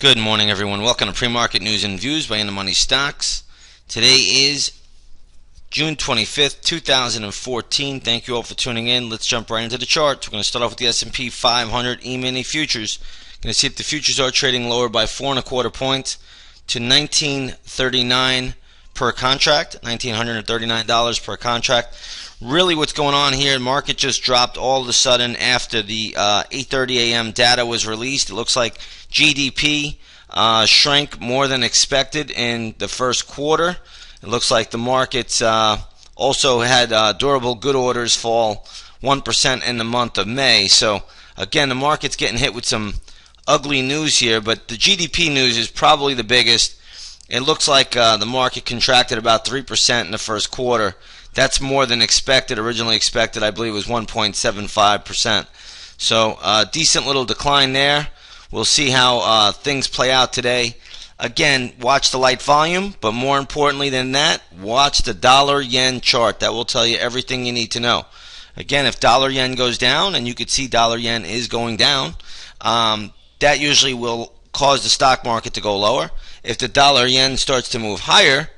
Good morning, everyone. Welcome to Pre-Market News and Views by In the Money Stocks. Today is June 25th, 2014. Thank you all for tuning in. Let's jump right into the charts. We're going to start off with the S&P 500 E-mini futures. Going to see if the futures are trading lower by 4.25 points to $19.39 per contract, $1,939 per contract. Really what's going on here, the market just dropped all of a sudden after the 8:30 a.m. data was released. It looks like GDP shrank more than expected in the first quarter. It looks like the markets also had durable good orders fall 1% in the month of May. So again, the market's getting hit with some ugly news here, but the GDP news is probably the biggest. It looks like the market contracted about 3% in the first quarter. That's more than expected. Originally expected, I believe, was 1.75%. So decent little decline there. We'll see how things play out today. Again, watch the light volume, but more importantly than that, watch the dollar-yen chart. That will tell you everything you need to know. Again, if dollar-yen goes down, and you could see dollar-yen is going down, that usually will cause the stock market to go lower. If the dollar-yen starts to move higher,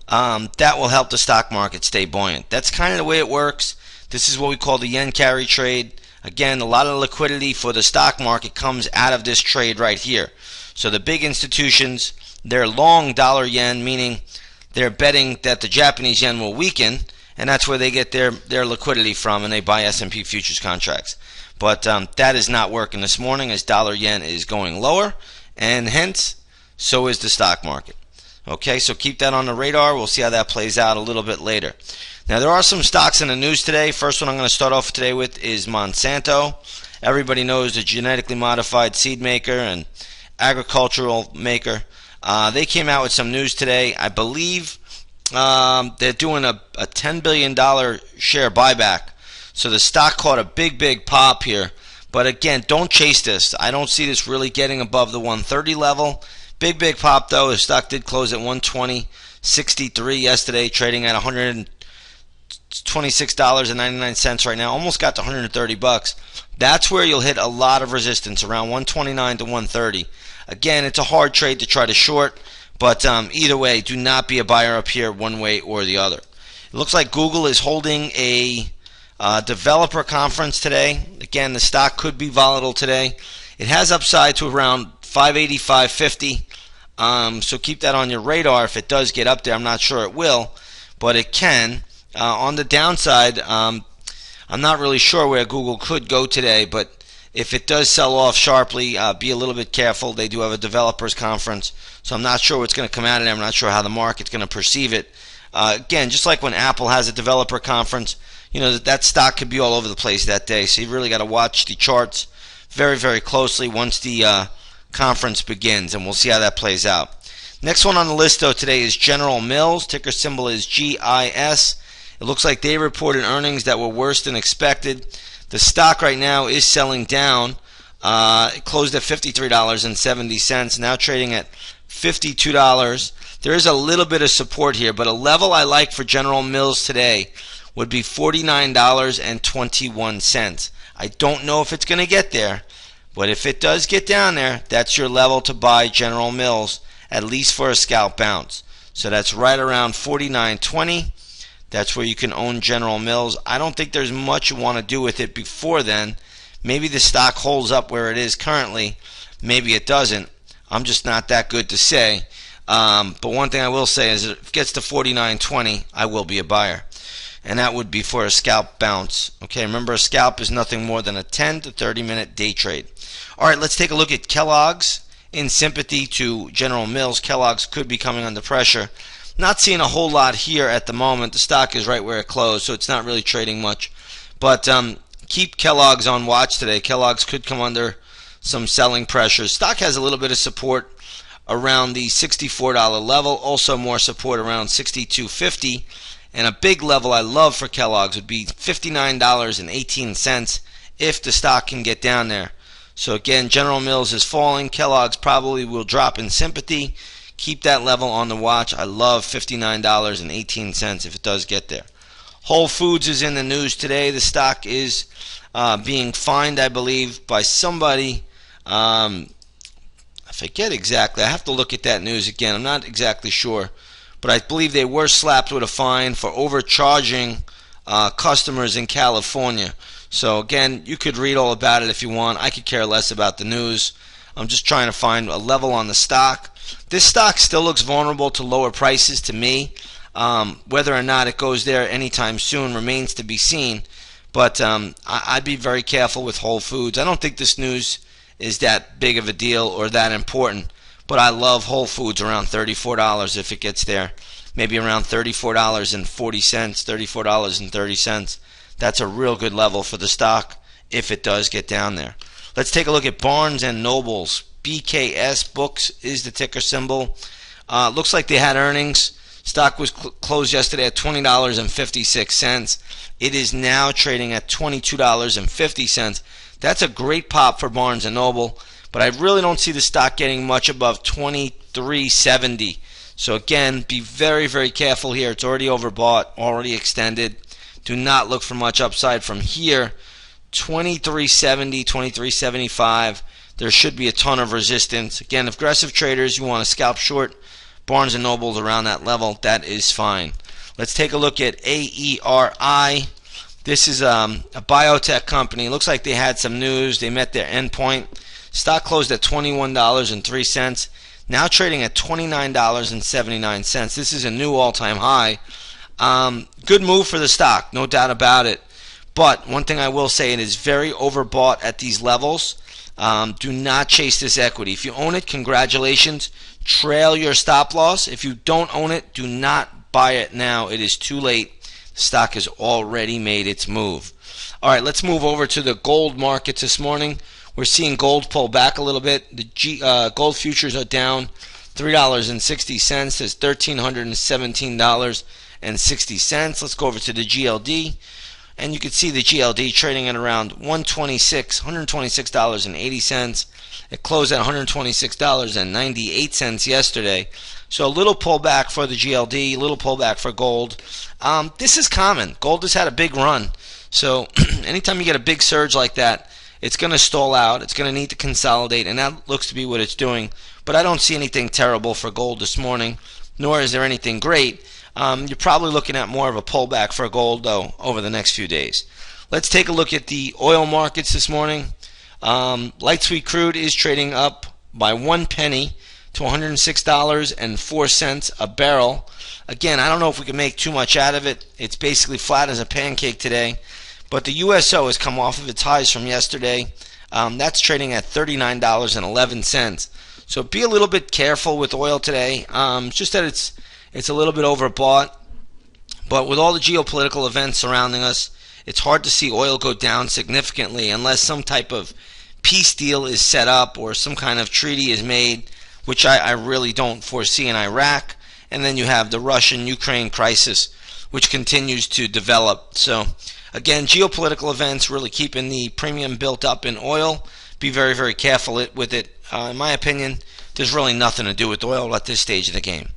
that will help the stock market stay buoyant. That's kind of the way it works. This is what we call the yen carry trade. Again, a lot of liquidity for the stock market comes out of this trade right here. So the big institutions, they're long dollar yen, meaning they're betting that the Japanese yen will weaken, and that's where they get their liquidity from, and they buy S&P futures contracts. But that is not working this morning, as dollar yen is going lower, and hence, so is the stock market. Okay, so keep that on the radar. We'll see how that plays out a little bit later. Now, there are some stocks in the news today. First one I'm going to start off today with is Monsanto. Everybody knows the genetically modified seed maker and agricultural maker. They came out with some news today. I believe they're doing a $10 billion share buyback. So the stock caught a big pop here. But again, don't chase this. I don't see this really getting above the 130 level. Big pop though. The stock did close at 120.63 yesterday, trading at $126.99 right now. Almost got to 130 bucks. That's where you'll hit a lot of resistance, around 129 to 130. Again, it's a hard trade to try to short, but either way, do not be a buyer up here one way or the other. It looks like Google is holding a developer conference today. Again, the stock could be volatile today. It has upside to around 580, 550. So keep that on your radar. If it does get up there, I'm not sure it will, but it can. On the downside, I'm not really sure where Google could go today, but if it does sell off sharply, be a little bit careful. They do have a developers conference, so I'm not sure what's going to come out of there. I'm not sure how the market's going to perceive it. Again, just like when Apple has a developer conference, you know, that stock could be all over the place that day, so you really got to watch the charts very closely once the conference begins, and we'll see how that plays out. Next one on the list though today is General Mills. Ticker symbol is GIS. It looks like they reported earnings that were worse than expected. The stock right now is selling down. It closed at $53.70, now trading at $52. There is a little bit of support here, but a level I like for General Mills today would be $49.21. I don't know if it's going to get there, but if it does get down there, that's your level to buy General Mills, at least for a scalp bounce. So that's right around $49.20. That's where you can own General Mills. I don't think there's much you want to do with it before then. Maybe the stock holds up where it is currently. Maybe it doesn't. I'm just not that good to say. But one thing I will say is if it gets to $49.20, I will be a buyer. And that would be for a scalp bounce. Okay, remember, a scalp is nothing more than a 10 to 30 minute day trade. All right, let's take a look at Kellogg's. In sympathy to General Mills, Kellogg's could be coming under pressure. Not seeing a whole lot here at the moment. The stock is right where it closed, so it's not really trading much. But keep Kellogg's on watch today. Kellogg's could come under some selling pressure. Stock has a little bit of support around the $64 level. Also more support around $62.50. And a big level I love for Kellogg's would be $59.18 if the stock can get down there. So again, General Mills is falling. Kellogg's probably will drop in sympathy. Keep that level on the watch. I love $59.18 if it does get there. Whole Foods is in the news today. The stock is being fined, I believe, by somebody. I I forget exactly. I have to look at that news again. I'm not exactly sure. But I believe they were slapped with a fine for overcharging customers in California. So again, you could read all about it if you want. I could care less about the news. I'm just trying to find a level on the stock. This stock still looks vulnerable to lower prices to me. Whether or not it goes there anytime soon remains to be seen. But I'd be very careful with Whole Foods. I don't think this news is that big of a deal or that important. But I love Whole Foods around $34 if it gets there. Maybe around $34.40, $34.30. That's a real good level for the stock if it does get down there. Let's take a look at Barnes and Noble's BKS books is the ticker symbol. Looks like they had earnings. Stock was closed yesterday at $20.56. It is now trading at $22.50. That's a great pop for Barnes and Noble, but I really don't see the stock getting much above $23.70. So again, be very, very careful here. It's already overbought, already extended. Do not look for much upside from here. $23.70, $23.75. There should be a ton of resistance. Again, if aggressive traders, you want to scalp short Barnes & Noble's around that level, that is fine. Let's take a look at AERI. This is a biotech company. Looks like they had some news. They met their endpoint. Stock closed at $21.03. Now trading at $29.79. This is a new all-time high. Good move for the stock, no doubt about it. But one thing I will say, it is very overbought at these levels. Do not chase this equity. If you own it, congratulations. Trail your stop loss. If you don't own it, do not buy it now. It is too late. The stock has already made its move. All right, let's move over to the gold markets this morning. We're seeing gold pull back a little bit. The gold futures are down $3.60 to $1,317.60. Let's go over to the GLD. And you can see the GLD trading at around $126.80. It closed at $126.98 yesterday. So a little pullback for the GLD, a little pullback for gold. This is common. Gold has had a big run. So anytime you get a big surge like that, it's going to stall out. It's going to need to consolidate, and that looks to be what it's doing. But I don't see anything terrible for gold this morning, nor is there anything great. You're probably looking at more of a pullback for gold, though, over the next few days. Let's take a look at the oil markets this morning. Light sweet crude is trading up by 1 penny to $106.04 a barrel. Again, I don't know if we can make too much out of it. It's basically flat as a pancake today. But the USO has come off of its highs from yesterday. That's trading at $39.11. So be a little bit careful with oil today. Just that it's a little bit overbought. But with all the geopolitical events surrounding us, it's hard to see oil go down significantly unless some type of peace deal is set up or some kind of treaty is made, which I really don't foresee in Iraq. And then you have the Russian-Ukraine crisis, which continues to develop. So again, geopolitical events really keeping the premium built up in oil. Be very, very careful with it. In my opinion, there's really nothing to do with oil at this stage of the game.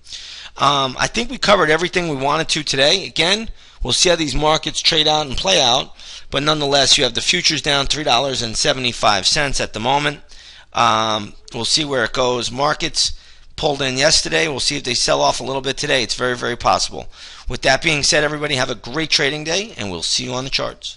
I think we covered everything we wanted to today. Again, we'll see how these markets trade out and play out. But nonetheless, you have the futures down $3.75 at the moment. We'll see where it goes. Markets pulled in yesterday. We'll see if they sell off a little bit today. It's very, very possible. With that being said, everybody have a great trading day, and we'll see you on the charts.